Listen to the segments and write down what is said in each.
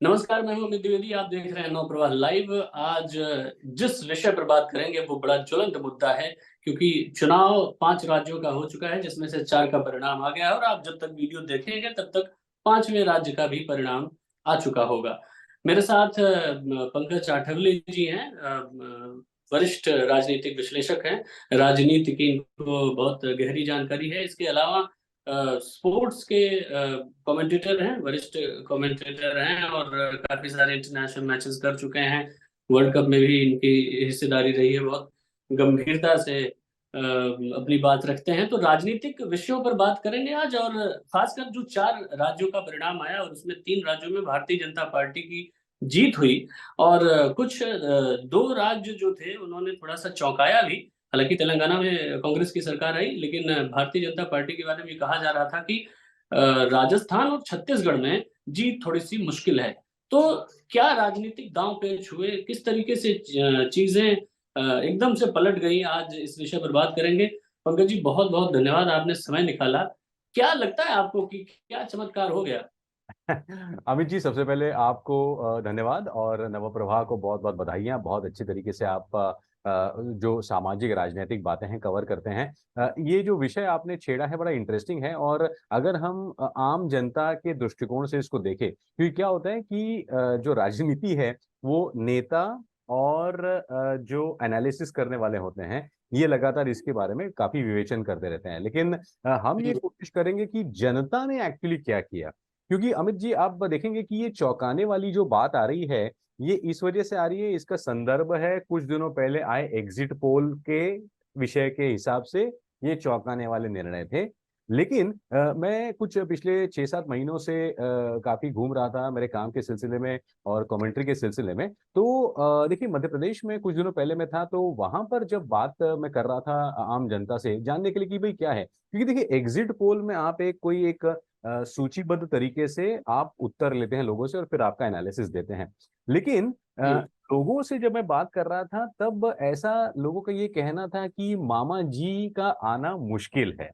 नमस्कार, मैं हूँ अमित द्विवेदी। आप देख रहे हैं नवप्रवाह लाइव। आज जिस विषय पर बात करेंगे वो बड़ा ज्वलंत मुद्दा है, क्योंकि चुनाव 5 राज्यों का हो चुका है, जिसमें से 4 का परिणाम आ गया है और आप जब तक वीडियो देखेंगे तब तक 5वें राज्य का भी परिणाम आ चुका होगा। मेरे साथ पंकज आठवले जी हैं, वरिष्ठ राजनीतिक विश्लेषक हैं। राजनीति की इनको बहुत गहरी जानकारी है। इसके अलावा स्पोर्ट्स के कमेंटेटर हैं, वरिष्ठ कमेंटेटर हैं और काफी सारे इंटरनेशनल मैचेस कर चुके हैं। वर्ल्ड कप में भी इनकी हिस्सेदारी रही है। बहुत गंभीरता से अपनी बात रखते हैं। तो राजनीतिक विषयों पर बात करेंगे आज, और खासकर जो 4 राज्यों का परिणाम आया और उसमें 3 राज्यों में भारतीय जनता पार्टी की जीत हुई, और कुछ 2 राज्य जो थे उन्होंने थोड़ा सा चौंकाया भी। हालांकि तेलंगाना में कांग्रेस की सरकार आई, लेकिन भारतीय जनता पार्टी के बारे में कहा जा रहा था कि राजस्थान और छत्तीसगढ़ में जीत थोड़ी सी मुश्किल है। तो क्या राजनीतिक दांव पेच हुए, किस तरीके से चीजें एकदम से पलट गई, आज इस विषय पर बात करेंगे। पंकज जी, बहुत बहुत धन्यवाद, आपने समय निकाला। क्या लगता है आपको कि क्या चमत्कार हो गया? अमित जी, सबसे पहले आपको धन्यवाद और नवप्रभा को बहुत बहुत बधाइयाँ। बहुत अच्छी तरीके से आप जो सामाजिक राजनीतिक बातें हैं कवर करते हैं। ये जो विषय आपने छेड़ा है बड़ा इंटरेस्टिंग है। और अगर हम आम जनता के दृष्टिकोण से इसको देखें, क्योंकि क्या होता है कि जो राजनीति है वो नेता और जो एनालिसिस करने वाले होते हैं ये लगातार इसके बारे में काफी विवेचन करते रहते हैं। लेकिन हम ये हम्म। कोशिश करेंगे कि जनता ने एक्चुअली क्या किया। क्योंकि अमित जी, आप देखेंगे कि ये चौंकाने वाली जो बात आ रही है ये इस वजह से आ रही है, इसका संदर्भ है कुछ दिनों पहले आए एग्जिट पोल के विषय के हिसाब से ये चौंकाने वाले निर्णय थे। लेकिन मैं कुछ पिछले 6-7 महीनों से काफी घूम रहा था मेरे काम के सिलसिले में और कमेंट्री के सिलसिले में। तो देखिए, मध्य प्रदेश में कुछ दिनों पहले मैं था, तो वहां पर जब बात मैं कर रहा था आम जनता से जानने के लिए कि भाई क्या है, क्योंकि देखिए एग्जिट पोल में आप कोई एक सूचीबद्ध तरीके से आप उत्तर लेते हैं लोगों से और फिर आपका एनालिसिस देते हैं। लेकिन हम्म। लोगों से जब मैं बात कर रहा था तब ऐसा लोगों का ये कहना था कि मामा जी का आना मुश्किल है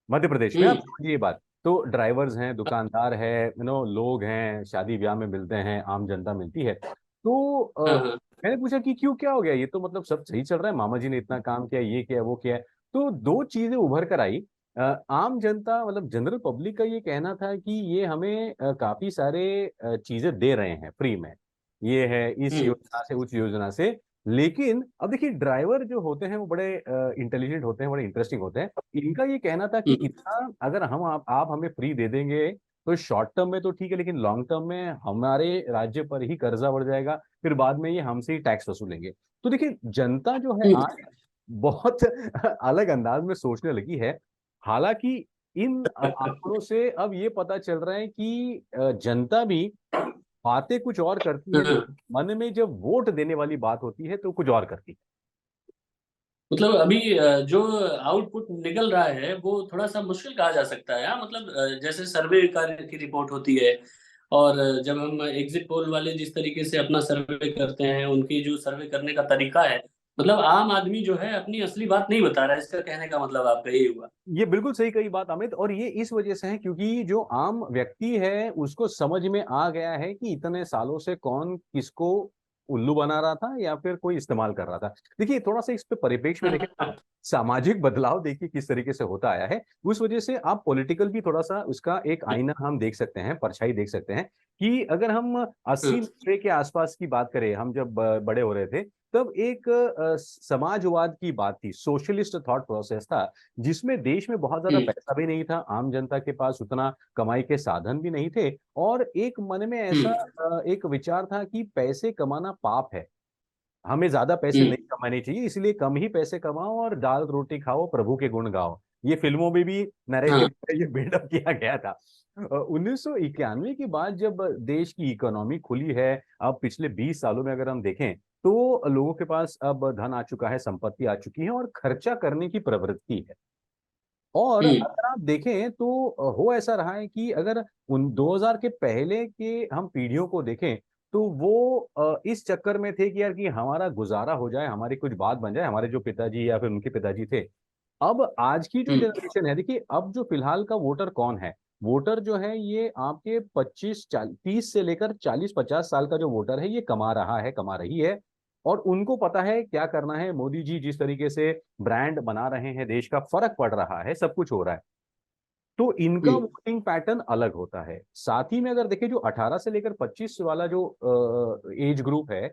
मध्य प्रदेश में। आप हम्म। समझिए ये बात। तो ड्राइवर्स हैं, दुकानदार है, लोग हैं, शादी ब्याह में मिलते हैं, आम जनता मिलती है। तो हाँ, हाँ। मैंने पूछा कि क्यों, क्या हो गया, ये तो मतलब सब सही चल रहा है, मामा जी ने इतना काम किया, ये किया वो किया है। तो दो चीजें उभर कर आई। आम जनता मतलब जनरल पब्लिक का ये कहना था कि ये हमें काफी सारे चीजें दे रहे हैं फ्री में, ये है इस हम्म। योजना से उस योजना से। लेकिन अब देखिए, ड्राइवर जो होते हैं वो बड़े इंटेलिजेंट होते हैं, बड़े इंटरेस्टिंग होते हैं। इनका ये कहना था कि हम्म। इतना अगर आप हमें फ्री दे देंगे तो शॉर्ट टर्म में तो ठीक है, लेकिन लॉन्ग टर्म में हमारे राज्य पर ही कर्जा बढ़ जाएगा, फिर बाद में ये हमसे ही टैक्स वसूलेंगे। तो देखिए, जनता जो है हम्म। आज बहुत अलग अंदाज में सोचने लगी है। हालांकि इन आंकड़ों से अब ये पता चल रहा है कि जनता भी बातें कुछ और करती है, हाँ। लेकिन मन में जब वोट देने वाली बात होती है तो कुछ और करती है। मतलब अभी जो आउटपुट निकल रहा है वो थोड़ा सा मुश्किल कहा जा सकता है। हाँ, मतलब जैसे सर्वे कार्य की रिपोर्ट होती है, और जब हम एग्जिट पोल वाले जिस तरीके से अपना सर्वे करते हैं, उनकी जो सर्वे करने का तरीका है, मतलब आम आदमी जो है अपनी असली बात नहीं बता रहा है। इसका कहने का मतलब आपका यही हुआ? ये बिल्कुल सही कही बात अमित, और ये इस वजह से है क्योंकि जो आम व्यक्ति है उसको समझ में आ गया है कि इतने सालों से कौन किसको उल्लू बना रहा था या फिर कोई इस्तेमाल कर रहा था। देखिए, थोड़ा सा इस पे परिप्रेक्ष्य में देखें, आप सामाजिक बदलाव देखिए किस तरीके से होता आया है। उस वजह से आप पॉलिटिकल भी थोड़ा सा उसका एक आईना हम देख सकते हैं, परछाई देख सकते हैं कि अगर हम 80-90 के आसपास की बात करें, हम जब बड़े हो रहे थे, तब एक समाजवाद की बात थी, सोशलिस्ट थॉट प्रोसेस था, जिसमें देश में बहुत ज्यादा पैसा भी नहीं था, आम जनता के पास उतना कमाई के साधन भी नहीं थे, और एक मन में ऐसा एक विचार था कि पैसे कमाना पाप है, हमें ज्यादा पैसे नहीं कमाने चाहिए, इसलिए कम ही पैसे कमाओ और दाल रोटी खाओ, प्रभु के गुण गाओ। ये फिल्मों में भी नैरेटिव ये बिल्डअप किया गया था। 1991 के बाद जब देश की इकोनॉमी खुली है, अब पिछले 20 सालों में अगर हम देखें तो लोगों के पास अब धन आ चुका है, संपत्ति आ चुकी है और खर्चा करने की प्रवृत्ति है। और अगर आप देखें तो हो ऐसा रहा है कि अगर उन 2000 के पहले के हम पीढ़ियों को देखें तो वो इस चक्कर में थे कि यार कि हमारा गुजारा हो जाए, हमारी कुछ बात बन जाए, हमारे जो पिताजी या फिर उनके पिताजी थे। अब आज की जो जनरेशन है, देखिए अब जो फिलहाल का वोटर कौन है, वोटर जो है ये आपके 30 से लेकर 40-50 साल का जो वोटर है ये कमा रहा है, कमा रही है, और उनको पता है क्या करना है। मोदी जी जिस तरीके से ब्रांड बना रहे हैं, देश का फर्क पड़ रहा है, सब कुछ हो रहा है, तो इनका हम्म। वोटिंग पैटर्न अलग होता है। साथ ही में अगर देखें जो 18 से लेकर 25 वाला जो एज ग्रुप है,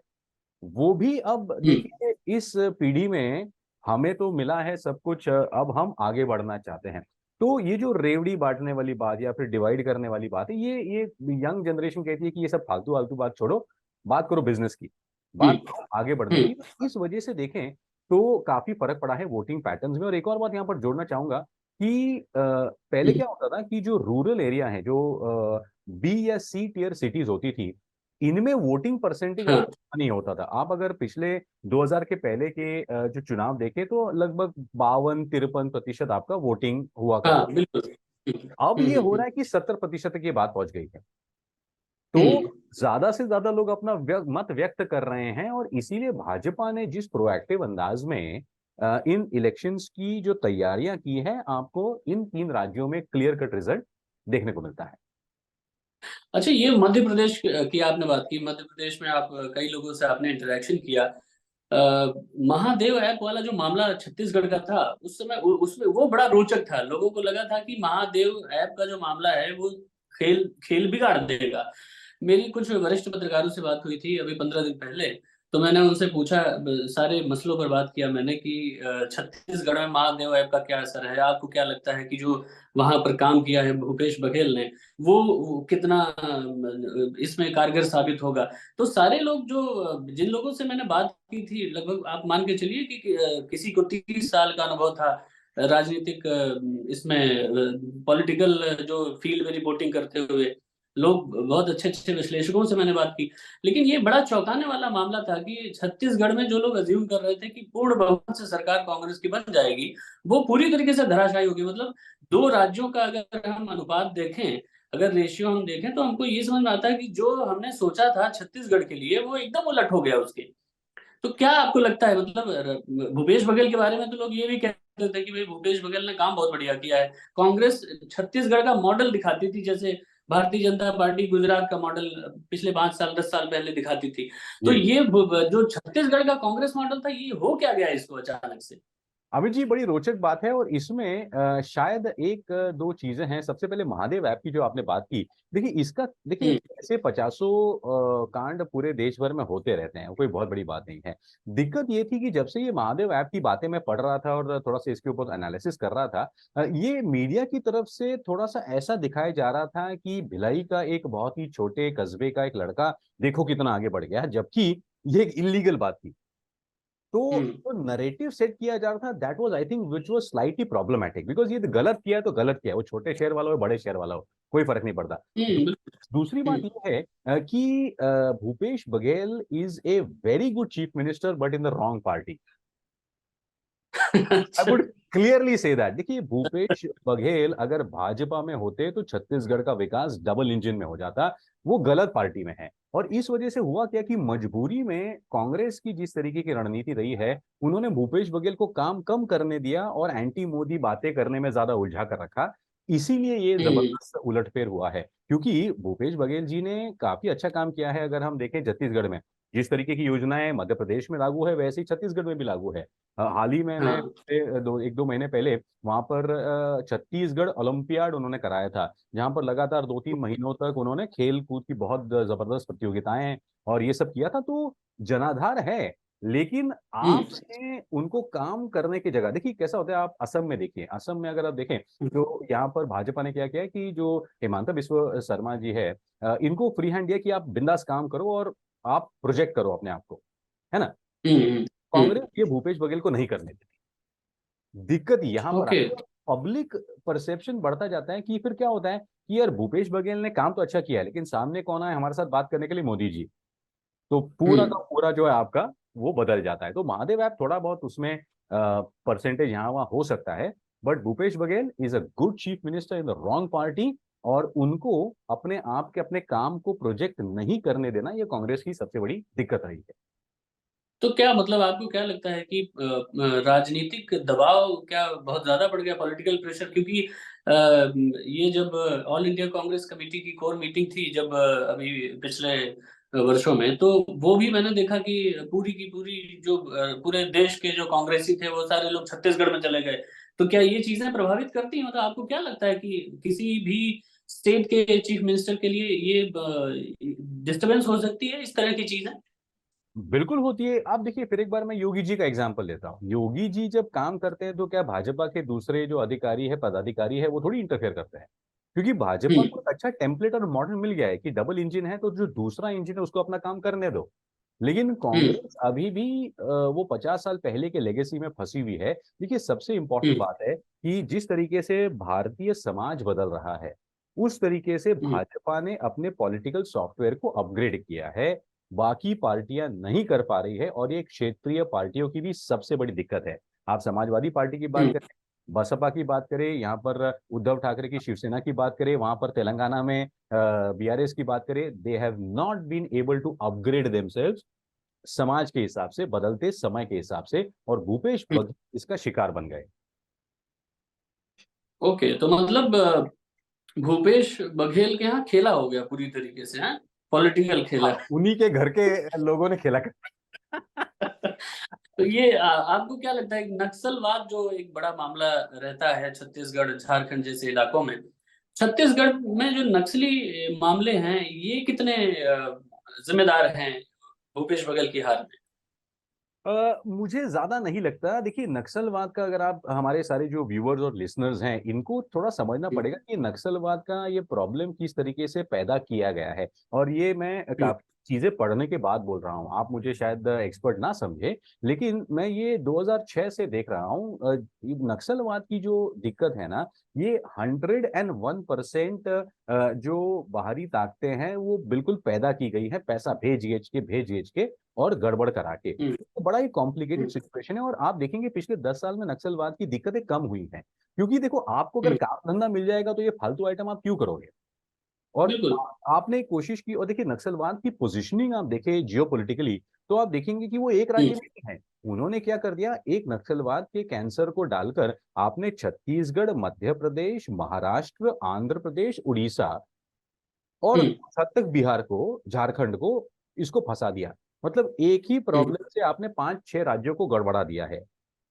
वो भी अब हम्म। देखिए इस पीढ़ी में हमें तो मिला है सब कुछ, अब हम आगे बढ़ना चाहते हैं। तो ये जो रेवड़ी बांटने वाली बात या फिर डिवाइड करने वाली बात है, ये यंग जनरेशन कहती है कि ये सब फालतू फालतू बात छोड़ो, बात करो बिजनेस की, बात हम्म। करो आगे बढ़ने की। इस वजह से देखें तो काफी फर्क पड़ा है वोटिंग पैटर्न्स में। और एक और बात यहाँ पर जोड़ना चाहूंगा कि पहले हम्म। क्या होता था कि जो रूरल एरिया है, जो बी या सी टियर सिटीज होती थी, इनमें वोटिंग परसेंटेज हाँ। नहीं होता था। आप अगर पिछले 2000 के पहले के जो चुनाव देखें तो लगभग 52-53% आपका वोटिंग हुआ हाँ, करता। बिल्कुल। अब ये हो रहा है कि 70% की बात पहुंच गई है। तो हम्म। ज्यादा से ज्यादा लोग अपना मत व्यक्त कर रहे हैं, और इसीलिए भाजपा ने जिस प्रोएक्टिव अंदाज में इन इलेक्शंस की जो तैयारियां की है, आपको इन 3 राज्यों में क्लियर कट रिजल्ट देखने को मिलता है। अच्छा, ये मध्य प्रदेश की आपने बात की। मध्य प्रदेश में आप कई लोगों से आपने इंटरेक्शन किया। महादेव ऐप वाला जो मामला छत्तीसगढ़ का था, उस समय उसमें वो बड़ा रोचक था। लोगों को लगा था कि महादेव ऐप का जो मामला है वो खेल खेल बिगाड़ देगा। मेरी कुछ वरिष्ठ पत्रकारों से बात हुई थी अभी 15 दिन पहले। तो मैंने उनसे पूछा, सारे मसलों पर बात किया मैंने कि छत्तीसगढ़ में महादेव ऐप का क्या असर है, आपको क्या लगता है कि जो वहां पर काम किया है भूपेश बघेल ने, वो कितना इसमें कारगर साबित होगा। तो सारे लोग जो जिन लोगों से मैंने बात की थी, लगभग आप मान के चलिए कि किसी को 30 साल का अनुभव था राजनीतिक, इसमें पॉलिटिकल जो फील्ड में रिपोर्टिंग करते हुए। लोग बहुत अच्छे अच्छे विश्लेषकों से मैंने बात की। लेकिन ये बड़ा चौंकाने वाला मामला था कि छत्तीसगढ़ में जो लोग अज्यूम कर रहे थे कि पूर्ण बहुमत से सरकार कांग्रेस की बन जाएगी, वो पूरी तरीके से धराशायी होगी। मतलब दो राज्यों का अगर हम अनुपात देखें, अगर रेशियो हम देखें, तो हमको ये समझ में आता है कि जो हमने सोचा था छत्तीसगढ़ के लिए वो एकदम उलट हो गया उसके। तो क्या आपको लगता है, मतलब भूपेश बघेल के बारे में तो लोग ये भी कहते थे कि भाई भूपेश बघेल ने काम बहुत बढ़िया किया है। कांग्रेस छत्तीसगढ़ का मॉडल दिखाती थी, जैसे भारतीय जनता पार्टी गुजरात का मॉडल पिछले 5 साल 10 साल पहले दिखाती थी। तो जी, ये जो छत्तीसगढ़ का कांग्रेस मॉडल था, ये हो क्या गया इसको अचानक से? अमित जी, बड़ी रोचक बात है। और इसमें शायद एक दो चीजें हैं। सबसे पहले महादेव ऐप की जो आपने बात की, देखिए इसका, देखिए हम्म। ऐसे 50 कांड पूरे देश भर में होते रहते हैं, कोई बहुत बड़ी बात नहीं है। दिक्कत ये थी कि जब से ये महादेव ऐप की बातें मैं पढ़ रहा था और थोड़ा सा इसके ऊपर एनालिसिस कर रहा था, ये मीडिया की तरफ से थोड़ा सा ऐसा दिखाया जा रहा था कि भिलाई का एक बहुत ही छोटे कस्बे का एक लड़का देखो कितना आगे बढ़ गया, जबकि ये एक इलीगल बात थी। तो हम्म। जो नरेटिव सेट किया जा रहा था, that was I think which was slightly problematic, because ये तो गलत किया है तो गलत किया है, वो छोटे शहर वाला हो बड़े शहर वाला हो, कोई फर्क नहीं पड़ता। बिल्कुल। दूसरी बात हम्म। यह है कि Bhupesh Baghel is a very good chief minister but in the wrong party. I अच्छा। Would clearly say that. देखिए भूपेश बघेल अगर भाजपा में होते तो छत्तीसगढ़ का विकास डबल इंजन में हो जाता। वो गलत पार्टी में है, और इस वजह से हुआ क्या कि मजबूरी में कांग्रेस की जिस तरीके की रणनीति रही है, उन्होंने भूपेश बघेल को काम कम करने दिया और एंटी मोदी बातें करने में ज्यादा उलझा कर रखा। इसीलिए ये हम्म। जबरदस्त उलटफेर हुआ है, क्योंकि भूपेश बघेल जी ने काफी अच्छा काम किया है। अगर हम देखें छत्तीसगढ़ में जिस तरीके की योजनाएं मध्य प्रदेश में लागू है, वैसे ही छत्तीसगढ़ में भी लागू है। हाल ही में मैं हाँ। एक दो महीने पहले वहां पर छत्तीसगढ़ ओलंपियाड उन्होंने कराया था, जहां पर लगातार 2-3 महीनों तक उन्होंने खेल कूद की बहुत जबरदस्त प्रतियोगिताएं और ये सब किया था। तो जनाधार है, लेकिन हम्म। आपने उनको काम करने की जगह, देखिए कैसा होता है, आप असम में देखिए, असम में अगर आप देखें तो यहाँ पर भाजपा ने क्या किया कि जो हिमांता बिस्व शर्मा जी है, इनको फ्री हैंड दिया कि आप बिंदास काम करो और आप प्रोजेक्ट करो अपने आप को, है ना। हम्म। कांग्रेस हम्म। ये भूपेश बघेल को नहीं करने देती। दिक्कत यहां पर ओके। आती है, पब्लिक परसेप्शन बढ़ता जाता है कि फिर क्या होता है कि यार भूपेश बघेल ने काम तो अच्छा किया है, लेकिन सामने कौन है हमारे साथ बात करने के लिए, मोदी जी। तो पूरा हम्म। का पूरा जो है आपका वो बदल जाता है। तो महादेव ऐप थोड़ा बहुत उसमें परसेंटेज यहाँ वहाँ हो सकता है, but Bhupesh Baghel is a good chief minister in the wrong party. और उनको अपने आप के अपने काम को प्रोजेक्ट नहीं करने देना, ये कांग्रेस की सबसे बड़ी दिक्कत रही है। तो क्या मतलब आपको क्या लगता है कि राजनीतिक दबाव क्या बहुत ज्यादा बढ़ गया, पॉलिटिकल प्रेशर? क्योंकि ये जब ऑल इंडिया कांग्रेस कमेटी की कोर मीटिंग थी, जब अभी पिछले वर्षों में, तो वो भी मैंने देखा कि पूरी की पूरी जो पूरे देश के जो कांग्रेसी थे वो सारे लोग छत्तीसगढ़ में चले गए। तो क्या ये चीजें प्रभावित करती हैं? मतलब आपको क्या लगता है कि किसी भी स्टेट के चीफ मिनिस्टर के लिए ये डिस्टरबेंस हो सकती है, इस तरह की चीजें? बिल्कुल होती है। आप देखिए, फिर एक बार मैं योगी जी का एग्जांपल लेता हूँ। योगी जी जब काम करते हैं तो क्या भाजपा के दूसरे जो अधिकारी है, पदाधिकारी है, वो थोड़ी इंटरफेयर करते हैं? क्योंकि भाजपा को हम्म। एक अच्छा टेम्पलेट और मॉडल मिल गया है कि डबल इंजन है तो जो दूसरा इंजन है उसको अपना काम करने दो। लेकिन हम्म। कांग्रेस अभी भी वो 50 साल पहले के लेगेसी में फंसी हुई है। देखिए, सबसे इंपॉर्टेंट हम्म। बात है कि जिस तरीके से भारतीय समाज बदल रहा है, उस तरीके से हम्म। भाजपा ने अपने पॉलिटिकल सॉफ्टवेयर को अपग्रेड किया है। बाकी पार्टियां नहीं कर पा रही है, और ये क्षेत्रीय पार्टियों की भी सबसे बड़ी दिक्कत है। आप समाजवादी पार्टी की बात हम्म। करें, बसपा की बात करें, यहाँ पर उद्धव ठाकरे की शिवसेना की बात करें, वहां पर तेलंगाना में बीआरएस की बात करें, they have not been able to upgrade themselves समाज के हिसाब से, बदलते समय के हिसाब से, और भूपेश हम्म। बघेल इसका शिकार बन गए। ओके, तो मतलब भूपेश बघेल के यहाँ खेला हो गया पूरी तरीके से, है पॉलिटिकल हाँ, खेला। उन्हीं के घर के लोगों ने खेला कर। तो ये आपको क्या लगता है कि नक्सलवाद जो एक बड़ा मामला रहता है छत्तीसगढ़ झारखंड जैसे इलाकों में, छत्तीसगढ़ में जो नक्सली मामले हैं, ये कितने जिम्मेदार हैं भूपेश बघेल की हार में? मुझे ज्यादा नहीं लगता। देखिए, नक्सलवाद का अगर आप, हमारे सारे जो व्यूअर्स और लिसनर्स हैं, इनको थोड़ा समझना हम्म। पड़ेगा कि नक्सलवाद का ये प्रॉब्लम किस तरीके से पैदा किया गया है। और ये मैं हम्म। काफी चीजें पढ़ने के बाद बोल रहा हूँ, आप मुझे शायद एक्सपर्ट ना समझे, लेकिन मैं ये 2006 से देख रहा हूँ। ये नक्सलवाद की जो दिक्कत है ना, ये 101% जो बाहरी ताकतें हैं वो बिल्कुल पैदा की गई है, पैसा भेज भेज के और गड़बड़ करा के। हम्म। तो बड़ा ही कॉम्प्लिकेटेड हम्म। सिचुएशन है। और आप देखेंगे पिछले 10 साल में नक्सलवाद की दिक्कतें कम हुई हैं, क्योंकि देखो, आपको अगर हम्म। काम धंधा मिल जाएगा तो ये फालतू आइटम आप क्यों करोगे? और बिल्कुल। आपने कोशिश की, और देखिए नक्सलवाद की पोजीशनिंग आप देखें जियोपॉलिटिकली, तो आप देखेंगे कि वो एक हम्म। राज्य में नहीं है। उन्होंने क्या कर दिया, एक नक्सलवाद के कैंसर को डालकर आपने छत्तीसगढ़, मध्य प्रदेश, महाराष्ट्र, आंध्र प्रदेश, उड़ीसा, और हम्म। कुछ हद तक बिहार को, झारखंड को, इसको फंसा दिया। मतलब एक ही हम्म। प्रॉब्लम से आपने 5-6 राज्यों को गड़बड़ा दिया है।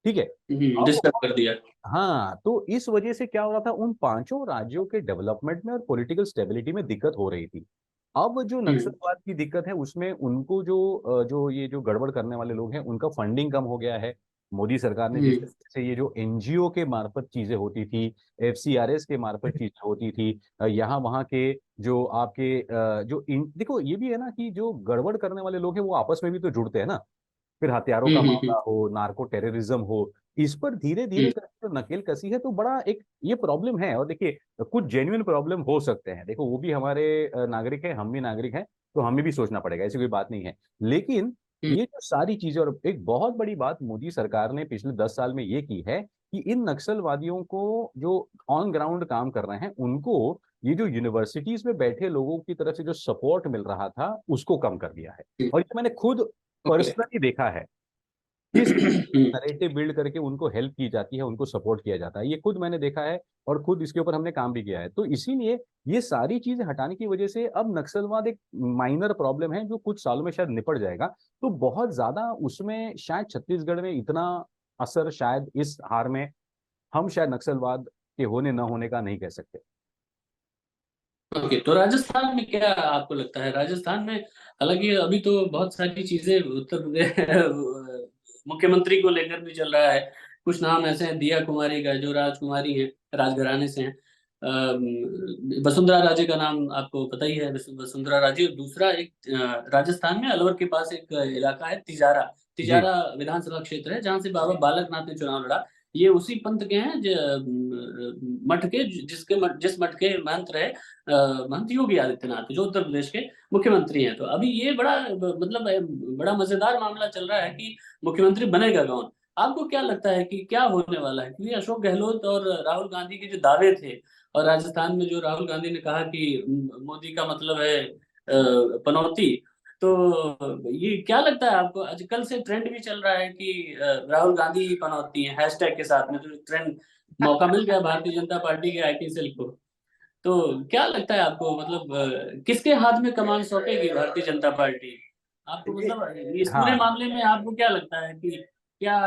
ठीक है। डिस्टर्ब अब कर दिया। हाँ, तो इस वजह से क्या हो रहा था, उन पांचों राज्यों के डेवलपमेंट में और पॉलिटिकल स्टेबिलिटी में दिक्कत हो रही थी। अब जो हम्म। नक्सलवाद की दिक्कत है उसमें उनको जो ये जो गड़बड़ करने वाले लोग हैं, उनका फंडिंग कम हो गया है। मोदी सरकार ने जिस हम्म। तरीके से ये जो एनजीओ के मार्फत चीजें होती थी, एफसीआरएस के मार्फत चीजें होती थी, यहाँ वहाँ के जो आपके देखो, ये भी है ना कि जो गड़बड़ करने वाले लोग हैं वो आपस में भी तो जुड़ते हैं ना। फिर हथियारों का हम्म। मामला हो, नार्को टेररिज्म हो, इस पर धीरे धीरे हम्म। करके जो नकेल कसी है, तो बड़ा एक ये प्रॉब्लम है। और देखिए, कुछ जेन्युइन प्रॉब्लम हो सकते हैं, देखो वो भी हमारे नागरिक है, हम भी नागरिक हैं, तो हमें भी सोचना पड़ेगा, ऐसी कोई बात नहीं है। लेकिन हम्म। ये जो सारी चीजें, और एक बहुत बड़ी बात मोदी सरकार ने पिछले 10 साल में ये की है कि इन नक्सलवादियों को, जो ऑन ग्राउंड काम कर रहे हैं, उनको ये जो यूनिवर्सिटीज में बैठे लोगों की तरफ से जो सपोर्ट मिल रहा था, उसको कम कर दिया है। हम्म। और ये मैंने खुद ओके। पर्सनली देखा है, किस नैरेटिव बिल्ड करके उनको हेल्प की जाती है, उनको सपोर्ट किया जाता है, ये खुद मैंने देखा है। और खुद इसके ऊपर हमने काम भी किया है। तो इसीलिए ये सारी चीजें हटाने की वजह से अब नक्सलवाद एक माइनर प्रॉब्लम है जो कुछ सालों में शायद निपट जाएगा। तो बहुत ज्यादा उसमें शायद छत्तीसगढ़ में इतना असर शायद इस हार में हम शायद नक्सलवाद के होने न होने का नहीं कह सकते। ओके, तो राजस्थान में क्या आपको लगता है? राजस्थान में हालांकि अभी तो बहुत सारी चीजें उत्तर प्रदेश मुख्यमंत्री को लेकर भी चल रहा है। कुछ नाम ऐसे हैं, दिया कुमारी का, जो राजकुमारी है, राजघराने से हैं। वसुंधरा राजे का नाम आपको पता ही है, वसुंधरा राजे। और दूसरा एक राजस्थान में अलवर के पास एक इलाका है तिजारा। जी। तिजारा विधानसभा क्षेत्र है जहाँ से बाबा बालक नाथ ने चुनाव लड़ा। ये उसी पंथ के हैं, मठ के, जिस मठ के महंत रहे महंत योगी आदित्यनाथ, जो उत्तर प्रदेश के मुख्यमंत्री हैं। तो अभी ये बड़ा मतलब बड़ा मजेदार मामला चल रहा है कि मुख्यमंत्री बनेगा कौन। आपको क्या लगता है कि क्या होने वाला है? क्योंकि अशोक गहलोत और राहुल गांधी के जो दावे थे, और राजस्थान में जो राहुल गांधी ने कहा कि मोदी का मतलब है पनौती, तो ये क्या लगता है आपको, आजकल से ट्रेंड भी चल रहा है कि राहुल गांधी ही पनौती है हैशटैग के साथ में, तो ट्रेंड मौका मिल गया भारतीय जनता पार्टी के आईटी सेल को। तो क्या लगता है आपको, मतलब किसके हाथ में कमान सौंपेगी भारतीय जनता पार्टी आपको, ये मतलब इस पूरे हाँ, मामले में आपको क्या लगता है कि क्या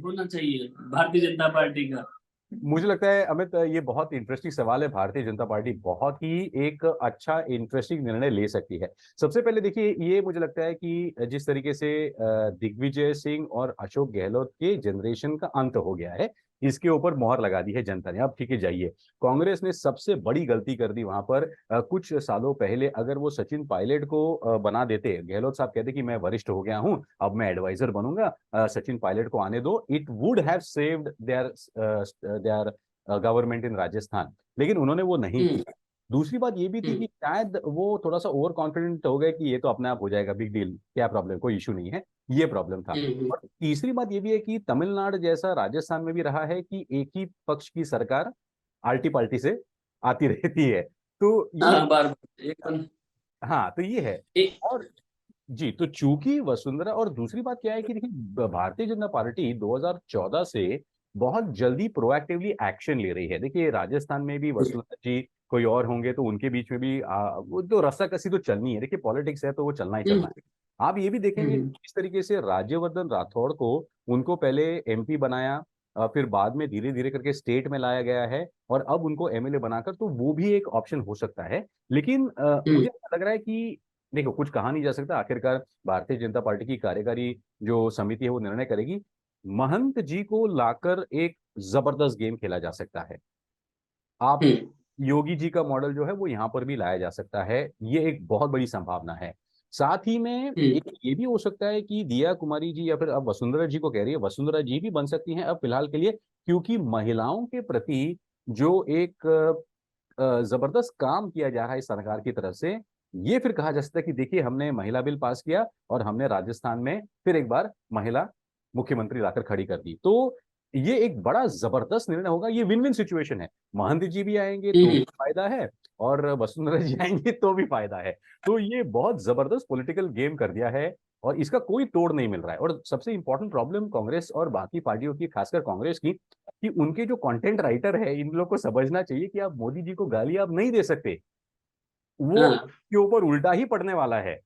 होना चाहिए भारतीय जनता पार्टी का? मुझे लगता है अमित, ये बहुत इंटरेस्टिंग सवाल है। भारतीय जनता पार्टी बहुत ही एक अच्छा इंटरेस्टिंग निर्णय ले सकती है। सबसे पहले देखिए, ये मुझे लगता है कि जिस तरीके से दिग्विजय सिंह और अशोक गहलोत के जनरेशन का अंत हो गया है, इसके ऊपर मोहर लगा दी है जनता ने। अब ठीक है, जाइए। कांग्रेस ने सबसे बड़ी गलती कर दी वहां पर। कुछ सालों पहले अगर वो सचिन पायलट को बना देते, गहलोत साहब कहते कि मैं वरिष्ठ हो गया हूं, अब मैं एडवाइजर बनूंगा, सचिन पायलट को आने दो, it would have saved there government in Rajasthan. लेकिन उन्होंने वो नहीं हम्म। किया। दूसरी बात ये भी थी कि हम्म। शायद वो थोड़ा सा ओवर कॉन्फिडेंट हो गए कि ये तो अपने आप हो जाएगा, बिग डील, क्या प्रॉब्लम, कोई इशू नहीं है। ये प्रॉब्लम था। हम्म। और तीसरी बात ये भी है कि तमिलनाडु जैसा राजस्थान में भी रहा है कि एक ही पक्ष की सरकार आल्टी पाल्टी से आती रहती है। तो ये, हाँ, बार बार एकदम। हाँ, तो ये है। एक। और जी, तो चूंकि वसुंधरा, और दूसरी बात क्या है कि देखिए, भारतीय जनता पार्टी 2014 से बहुत जल्दी प्रोएक्टिवली एक्शन ले रही है। देखिए, राजस्थान में भी वसुंधरा जी कोई और होंगे तो उनके बीच में भी वो तो रस्साकसी तो चलनी है। देखिए, पॉलिटिक्स है तो वो चलना ही चलना हम्म। है। आप ये भी देखेंगे हम्म। किस तरीके से राज्यवर्धन राठौड़ को, उनको पहले एमपी बनाया, फिर बाद में धीरे धीरे करके स्टेट में लाया गया है, और अब उनको एमएलए बनाकर, तो वो भी एक ऑप्शन हो सकता है। लेकिन हम्म। मुझे ऐसा लग रहा है कि देखो, कुछ कहा नहीं जा सकता। आखिरकार भारतीय जनता पार्टी की कार्यकारी जो समिति है वो निर्णय करेगी। महंत जी को लाकर एक जबरदस्त गेम खेला जा सकता है। आप हम्म। योगी जी का मॉडल जो है वो यहाँ पर भी लाया जा सकता है। ये एक बहुत बड़ी संभावना है। साथ ही में हम्म। एक ये भी हो सकता है कि दिया कुमारी जी, या फिर अब वसुंधरा जी को कह रही है, वसुंधरा जी भी बन सकती हैं अब फिलहाल के लिए, क्योंकि महिलाओं के प्रति जो एक जबरदस्त काम किया जा रहा है इस सरकार की तरफ से, ये फिर कहा जा सकता है कि देखिए, हमने महिला बिल पास किया और हमने राजस्थान में फिर एक बार महिला मुख्यमंत्री लाकर खड़ी कर दी। तो ये एक बड़ा जबरदस्त निर्णय होगा। ये विन विन सिचुएशन है। महंत जी भी आएंगे तो भी हम्म। फायदा है, और वसुंधरा जी आएंगे तो भी फायदा है। तो ये बहुत जबरदस्त पॉलिटिकल गेम कर दिया है, और इसका कोई तोड़ नहीं मिल रहा है। और सबसे इंपॉर्टेंट प्रॉब्लम कांग्रेस और बाकी पार्टियों की, खासकर कांग्रेस की, कि उनके जो कंटेंट राइटर है, इन लोग को समझना चाहिए कि आप मोदी जी को गाली आप नहीं दे सकते। वो हाँ, के ऊपर उल्टा ही पड़ने वाला है।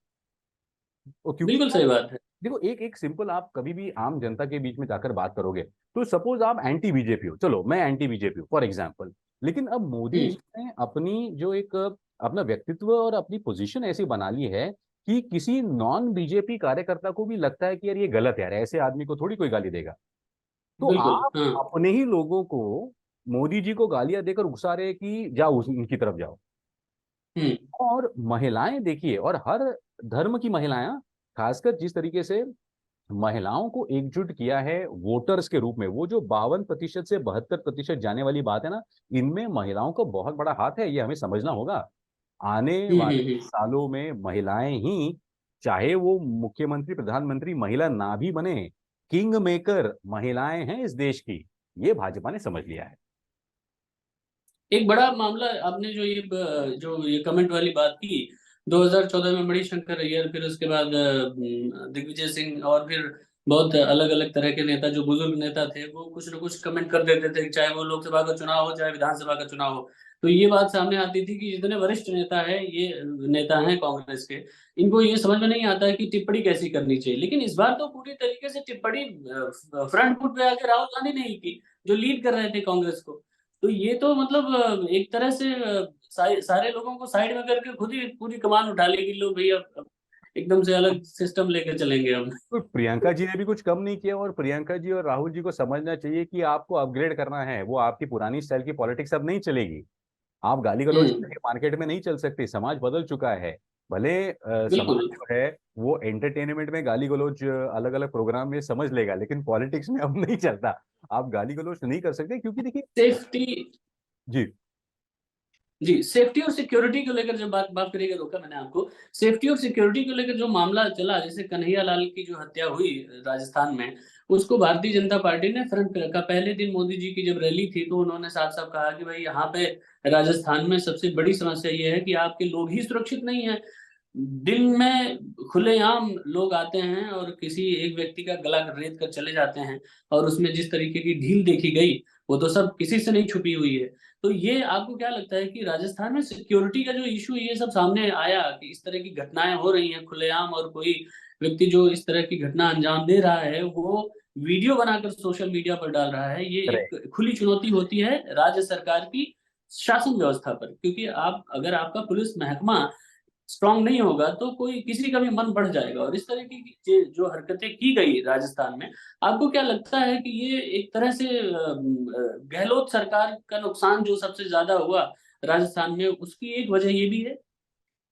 क्योंकि बिल्कुल सही बात है। देखो, एक एक सिंपल, आप कभी भी आम जनता के बीच में जाकर बात करोगे, तो सपोज आप एंटी बीजेपी हो, चलो मैं एंटी बीजेपी हूँ फॉर एग्जाम्पल, लेकिन अब मोदी हम्म। जी ने अपनी जो एक अपना व्यक्तित्व और अपनी पोजीशन ऐसी बना ली है कि किसी नॉन बीजेपी कार्यकर्ता को भी लगता है कि यार ये गलत है, यार ऐसे आदमी को थोड़ी कोई गाली देगा। तो बिल्कुल। आप हाँ। अपने ही लोगों को मोदी जी को गालियां देकर उकसा रहे कि जाओ उनकी तरफ जाओ। हम्म। और महिलाएं देखिए, और हर धर्म की महिलाएं, खासकर जिस तरीके से महिलाओं को एकजुट किया है वोटर्स के रूप में, वो जो 52% से 72% जाने वाली बात है ना, इनमें महिलाओं का बहुत बड़ा हाथ है। ये हमें समझना होगा। आने वाले हम्म। सालों में महिलाएं ही, चाहे वो मुख्यमंत्री प्रधानमंत्री महिला ना भी बने, किंग मेकर महिलाएं हैं इस देश की। ये भाजपा ने समझ लिया है। एक बड़ा मामला आपने जो ये कमेंट वाली बात की, 2014 में मणिशंकर अय्यर, फिर उसके बाद दिग्विजय सिंह, और फिर बहुत अलग अलग तरह के नेता, जो बुजुर्ग नेता थे, वो कुछ न कुछ कमेंट कर देते थे, चाहे वो लोकसभा का चुनाव हो चाहे विधानसभा का चुनाव हो। तो ये बात सामने आती थी कि जितने वरिष्ठ नेता है, ये नेता हैं कांग्रेस के, इनको ये समझ में नहीं आता है कि टिप्पणी कैसी करनी चाहिए। लेकिन इस बार तो पूरी तरीके से टिप्पणी फ्रंट फुट पे आके राहुल गांधी ने ही की, जो लीड कर रहे थे कांग्रेस को। तो ये तो मतलब एक तरह से सारे लोगों को साइड में करके खुद ही पूरी कमान उठा लेगी, लो भैया अब एकदम से अलग सिस्टम लेके चलेंगे हम। तो प्रियंका जी ने भी कुछ कम नहीं किया, और प्रियंका जी और राहुल जी को समझना चाहिए कि आपको अपग्रेड करना है। वो आपकी पुरानी स्टाइल की पॉलिटिक्स अब नहीं चलेगी। आप गाली गलौज हम्म। करके मार्केट में नहीं चल सकते। समाज बदल चुका है। भले समाज बिल्कुल। जो है वो एंटरटेनमेंट में गाली गलौज अलग अलग प्रोग्राम में समझ लेगा, लेकिन पॉलिटिक्स में अब नहीं चलता। आप गाली गलौज नहीं कर सकते, क्योंकि देखिए, सेफ्टी। जी, जी, सेफ्टी और सिक्योरिटी को लेकर जब बात बात करिएगा, रोका मैंने आपको। सेफ्टी और सिक्योरिटी को लेकर जो मामला चला, जैसे कन्हैया लाल की जो हत्या हुई राजस्थान में, उसको भारतीय जनता पार्टी ने फ्रंट पे रखा। पहले दिन मोदी जी की जब रैली थी, तो उन्होंने साफ साफ कहा कि भाई यहाँ पे राजस्थान में सबसे बड़ी समस्या ये है कि आपके लोग ही सुरक्षित नहीं है। दिन में खुलेआम लोग आते हैं और किसी एक व्यक्ति का गला रेत कर चले जाते हैं, और उसमें जिस तरीके की ढील देखी गई वो तो सब किसी से नहीं छुपी हुई है। तो ये आपको क्या लगता है कि राजस्थान में सिक्योरिटी का जो इशू ये सब सामने आया कि इस तरह की घटनाएं हो रही हैं खुलेआम, और कोई व्यक्ति जो इस तरह की घटना अंजाम दे रहा है वो वीडियो बनाकर सोशल मीडिया पर डाल रहा है, ये एक खुली चुनौती होती है राज्य सरकार की शासन व्यवस्था पर। क्योंकि आप अगर आपका पुलिस महकमा स्ट्रांग नहीं होगा तो कोई किसी का भी मन बढ़ जाएगा। और इस तरह की जो हरकतें की गई राजस्थान में, आपको क्या लगता है कि ये एक तरह से गहलोत सरकार का नुकसान जो सबसे ज्यादा हुआ राजस्थान में, उसकी एक वजह ये भी है?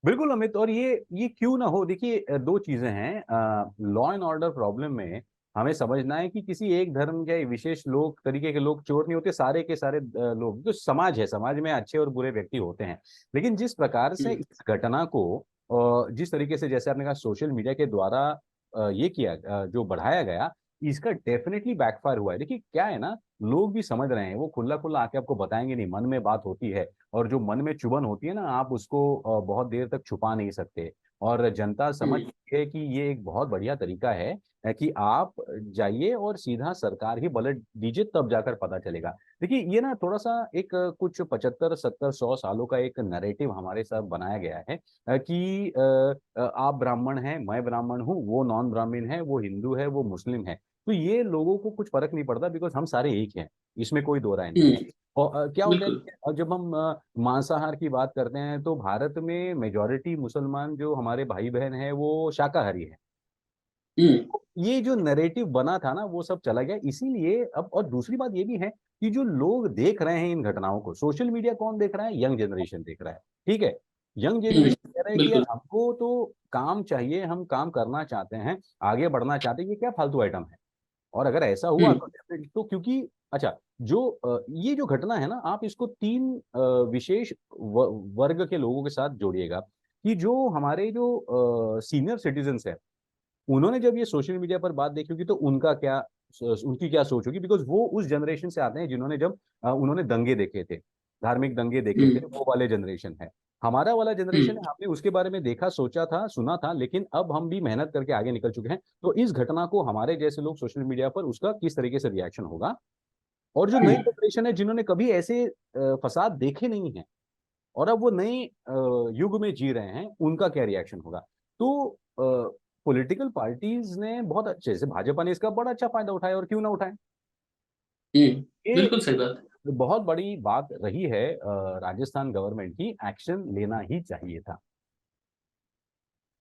बिल्कुल अमित, और ये क्यों ना हो, देखिए दो चीजें हैं। लॉ एंड ऑर्डर प्रॉब्लम में हमें समझना है कि किसी एक धर्म या विशेष लोग तरीके के लोग चोर नहीं होते, सारे के सारे लोग जो समाज है, समाज में अच्छे और बुरे व्यक्ति होते हैं। लेकिन जिस प्रकार से हम्म। इस घटना को जिस तरीके से, जैसे आपने कहा, सोशल मीडिया के द्वारा ये किया, जो बढ़ाया गया, इसका डेफिनेटली बैकफायर हुआ है। देखिए क्या है ना, लोग भी समझ रहे हैं, वो खुला खुला आके आपको बताएंगे नहीं, मन में बात होती है, और जो मन में चुभन होती है ना, आप उसको बहुत देर तक छुपा नहीं सकते। और जनता समझ हम्म। है कि ये एक बहुत बढ़िया तरीका है कि आप जाइए और सीधा सरकार ही पलट दीजिए, तब जाकर पता चलेगा। देखिए ये ना थोड़ा सा एक कुछ 75 70 100 सालों का एक नैरेटिव हमारे साथ बनाया गया है कि आप ब्राह्मण हैं, मैं ब्राह्मण हूँ, वो नॉन ब्राह्मण है, वो हिंदू है, वो मुस्लिम है, तो ये लोगों को कुछ फर्क नहीं पड़ता, बिकॉज हम सारे एक हैं, इसमें कोई दो राय नहीं है। हम्म। और क्या होता है बिल्कुल। कि जब हम मांसाहार की बात करते हैं, तो भारत में मेजॉरिटी मुसलमान जो हमारे भाई बहन हैं वो शाकाहारी है। हम्म। ये जो नैरेटिव बना था ना, वो सब चला गया, इसीलिए अब। और दूसरी बात ये भी है कि जो लोग देख रहे हैं इन घटनाओं को, सोशल मीडिया कौन देख रहा है? यंग जनरेशन देख रहा है। ठीक है, यंग हम्म। जनरेशन कह रहा है कि यार बिल्कुल। हमको तो काम चाहिए, हम काम करना चाहते हैं, आगे बढ़ना चाहते हैं, ये क्या फालतू आइटम है। और अगर ऐसा हुआ हम्म। तो तो क्योंकि अच्छा, जो ये जो घटना है ना, आप इसको तीन विशेष वर्ग के लोगों के साथ जोड़िएगा, कि जो हमारे जो सीनियर सिटीजन्स है, उन्होंने जब ये सोशल मीडिया पर बात देखी होगी तो उनकी क्या सोच होगी, बिकॉज वो उस जनरेशन से आते हैं जिन्होंने जब उन्होंने दंगे देखे थे, धार्मिक दंगे देखे थे, हम्म। वो वाले जनरेशन है। हमारा वाला जनरेशन हम्म। है, हमने उसके बारे में देखा, सोचा था, सुना था, लेकिन अब हम भी मेहनत करके आगे निकल चुके हैं। तो इस घटना को हमारे जैसे लोग सोशल मीडिया पर उसका किस तरीके से रिएक्शन होगा, और जो नई हम्म। जनरेशन है जिन्होंने कभी ऐसे फसाद देखे नहीं है और अब वो नए युग में जी रहे हैं, उनका क्या रिएक्शन होगा। तो पॉलिटिकल पार्टीज ने बहुत अच्छे से, भाजपा ने इसका बड़ा अच्छा फायदा उठाया, और क्यों ना उठाए। हम्म। ये बिल्कुल सही बात। बहुत बड़ी बात रही है, राजस्थान गवर्नमेंट की एक्शन लेना ही चाहिए था।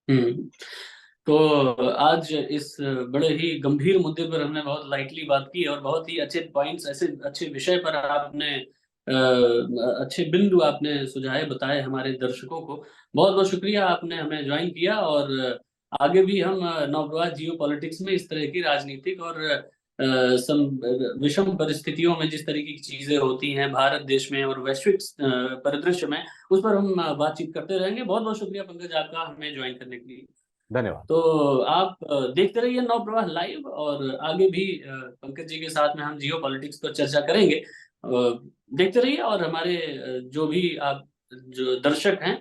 हम्म। तो आज इस बड़े ही गंभीर मुद्दे पर हमने बहुत लाइटली बात की, और बहुत ही अच्छे पॉइंट्स, ऐसे अच्छे विषय पर आपने अच्छे बिंदु आपने सुझाए, बताए हमारे दर्शकों को। बहुत बहुत शुक्रिया, आपने हमें ज्वाइन किया। और आगे भी हम नवप्रवाह जियो पॉलिटिक्स में इस तरह की राजनीतिक और विषम परिस्थितियों में जिस तरीके की चीजें होती हैं भारत देश में और वैश्विक परिदृश्य में, उस पर हम बातचीत करते रहेंगे। बहुत बहुत शुक्रिया पंकज आपका हमें ज्वाइन करने के लिए। धन्यवाद। तो आप देखते रहिए नव प्रवाह लाइव, और आगे भी पंकज जी के साथ में हम जियो पॉलिटिक्स पर चर्चा करेंगे। देखते रहिए। और हमारे जो भी आप जो दर्शक हैं,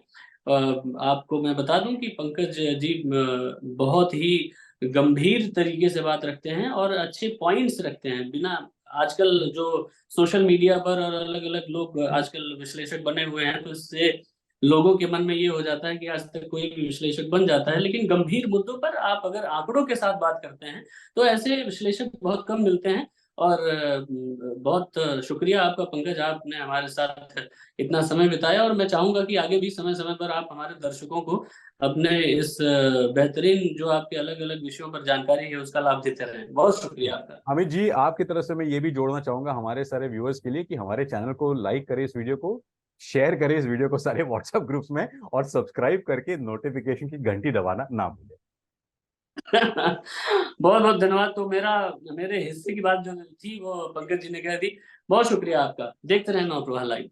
आपको मैं बता दूं कि पंकज जी बहुत ही गंभीर तरीके से बात रखते हैं और अच्छे पॉइंट्स रखते हैं। बिना आजकल जो सोशल मीडिया पर और अलग अलग लोग आजकल विश्लेषक बने हुए हैं, तो इससे लोगों के मन में ये हो जाता है कि आज तक कोई भी विश्लेषक बन जाता है, लेकिन गंभीर मुद्दों पर आप अगर आंकड़ों के साथ बात करते हैं तो ऐसे विश्लेषक बहुत कम मिलते हैं। और बहुत शुक्रिया आपका पंकज, आपने हमारे साथ इतना समय बिताया, और मैं चाहूंगा कि आगे भी समय समय पर आप हमारे दर्शकों को अपने इस बेहतरीन जो आपके अलग अलग विषयों पर जानकारी है उसका लाभ देते रहें। बहुत शुक्रिया आपका। अमित जी, आपकी तरफ से मैं ये भी जोड़ना चाहूंगा हमारे सारे व्यूअर्स के लिए कि हमारे चैनल को लाइक करें, इस वीडियो को शेयर करें, इस वीडियो को सारे व्हाट्सएप ग्रुप्स में, और सब्सक्राइब करके नोटिफिकेशन की घंटी दबाना ना भूलें। बहुत बहुत धन्यवाद। तो मेरे हिस्से की बात जो थी वो पंकज जी ने कह दी। बहुत शुक्रिया आपका। देखते रहें नौ प्रवाह लाइव।